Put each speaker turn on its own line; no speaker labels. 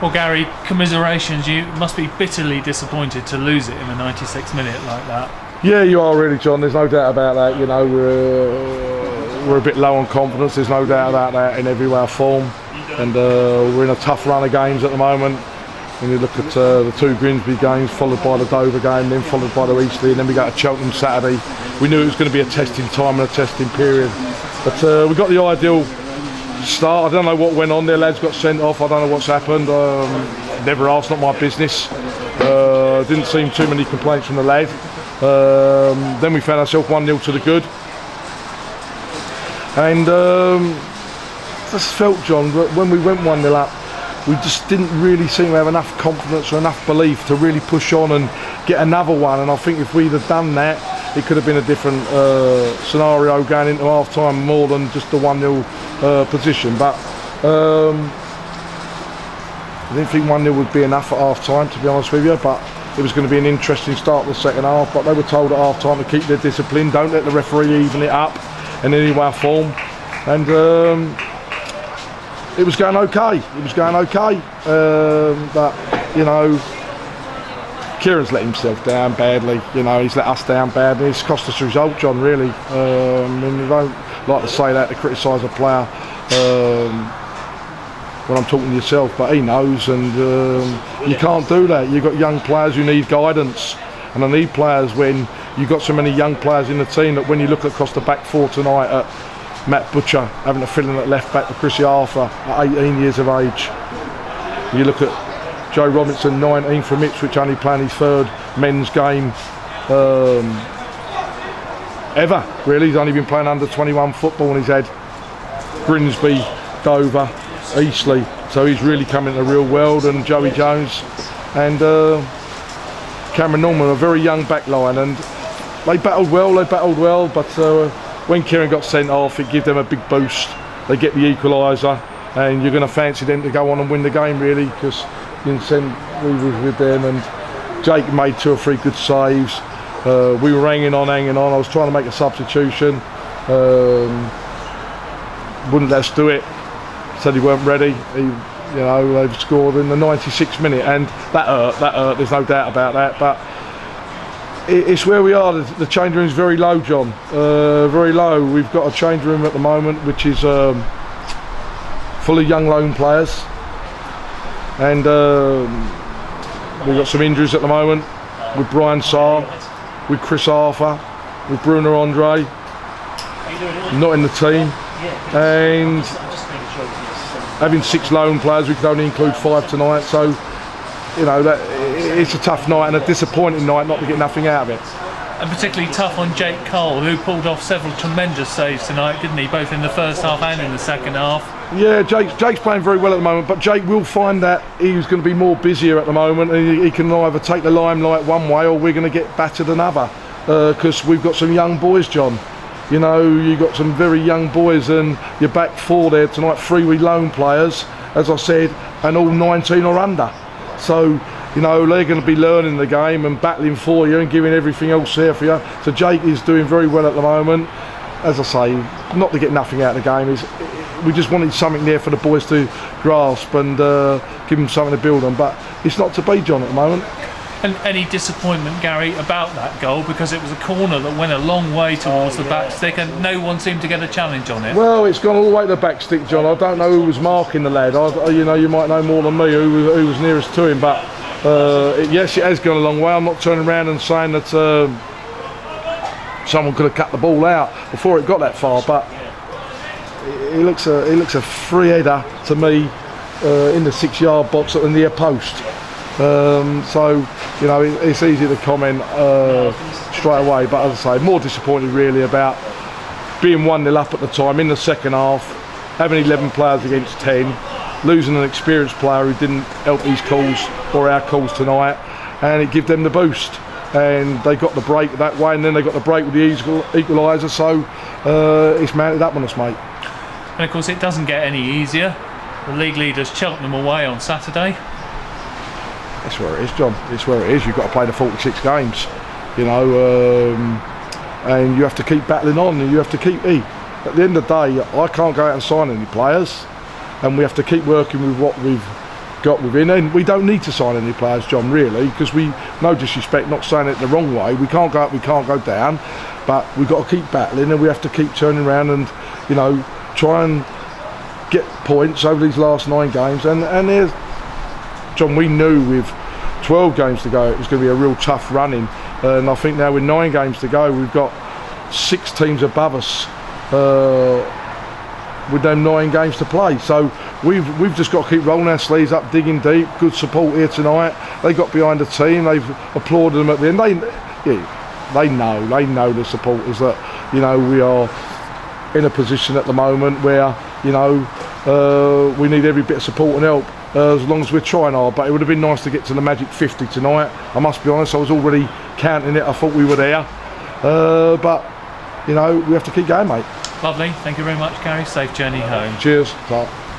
Well, Gary, commiserations. You must be bitterly disappointed to lose it in the 96th minute like that.
Yeah, you are really, John. There's no doubt about that. You know, we're a bit low on confidence. There's no doubt about that in every way of form, and we're in a tough run of games at the moment. When you look at the two Grimsby games, followed by the Dover game, then followed by the Eastleigh, and then we go to Cheltenham Saturday. We knew it was going to be a testing time and a testing period, but we got the ideal start. I don't know what went on there. Lads got sent off. I don't know what's happened. Never asked, not my business. Didn't seem too many complaints from the lad. Then we found ourselves 1-0 to the good, and just felt, John, that when we went 1-0 up, we just didn't really seem to have enough confidence or enough belief to really push on and get another one. And I think if we'd have done that, it could have been a different scenario going into half time, more than just the 1-0 position. But I didn't think 1-0 would be enough at half time, to be honest with you. But it was going to be an interesting start to the second half. But they were told at half time to keep their discipline, don't let the referee even it up in any way or form. And it was going okay. It was going okay. But you know, Kieran's let himself down badly. You know, he's let us down badly. It's cost us a result, John. Really. And you don't like to say that to criticise a player when I'm talking to yourself, but he knows, and you can't do that. You've got young players who need guidance, and I need players when you've got so many young players in the team that when you look across the back four tonight at Matt Butcher having to fill in at left back with Chrissy Arthur at 18 years of age. You look at Joe Robinson, 19 from Ipswich, only playing his third men's game ever, really. He's only been playing under 21 football and he's had Grimsby, Dover, Eastleigh, so he's really come into the real world. And Joey Jones and Cameron Norman, a very young back line, and they battled well, but when Kieran got sent off, it gave them a big boost. They get the equaliser, and you're going to fancy them to go on and win the game, really, because we was with them, and Jake made 2 or 3 good saves. We were hanging on. I was trying to make a substitution. Wouldn't let us do it. Said he weren't ready. They've scored in the 96th minute, and that hurt. There's no doubt about that. But it's where we are. The change room is very low, John. Very low. We've got a change room at the moment which is full of young loan players, and we've got some injuries at the moment with Brian Saar, with Chris Arthur, with Bruno Andre not in the team, and having 6 loan players, we could only include 5 tonight. So you know that it's a tough night and a disappointing night not to get nothing out of it.
And particularly tough on Jake Cole, who pulled off several tremendous saves tonight, didn't he? Both in the first half and in the second half. Yeah,
Jake's playing very well at the moment, but Jake will find that he's going to be more busier at the moment, and he can either take the limelight one way or we're going to get battered another, because we've got some young boys, John. You know, you've got some very young boys, and your back 4 there tonight, 3 wee loan players, as I said, and all 19 or under. So, you know, they're going to be learning the game and battling for you and giving everything else there for you. So Jake is doing very well at the moment. As I say, not to get nothing out of the game, we just wanted something there for the boys to grasp and give them something to build on. But it's not to be, John, at the moment.
And any disappointment, Gary, about that goal, because it was a corner that went a long way towards the back stick and no one seemed to get a challenge on it?
Well, it's gone all the way to the back stick, John. I don't know who was marking the lad. You might know more than me who was nearest to him, but yes, it has gone a long way. I'm not turning around and saying that someone could have cut the ball out before it got that far, but it looks a free header to me in the 6-yard box at the near post. So, you know, it's easy to comment straight away, but as I say, more disappointed really about being 1-0 up at the time in the second half, having 11 players against 10, losing an experienced player who didn't help his cause or our cause tonight, and it gave them the boost, and they got the break that way, and then they got the break with the equaliser, so it's mounted up on us, mate.
And of course it doesn't get any easier. The league leaders Cheltenham away on Saturday.
That's where it is, John. It's where it is. You've got to play the 46 games, you know, and you have to keep battling on, and you have to keep at the end of the day, I can't go out and sign any players, and we have to keep working with what we've got within, and we don't need to sign any players, John, really, because we, no disrespect, not saying it the wrong way, we can't go up, we can't go down, but we've got to keep battling, and we have to keep turning around and, you know, try and get points over these last 9 games. And there's, John, we knew with 12 games to go it was going to be a real tough running, and I think now with 9 games to go we've got 6 teams above us with them 9 games to play, so we've just got to keep rolling our sleeves up, digging deep. Good support here tonight. They got behind the team, they've applauded them at the end. They know the supporters that, you know, we are in a position at the moment where, you know, we need every bit of support and help, as long as we're trying hard. But it would have been nice to get to the magic 50 tonight. I must be honest, I was already counting it, I thought we were there, but you know, we have to keep going, mate.
Lovely, thank you very much, Garry. Safe journey home.
Cheers. Bye.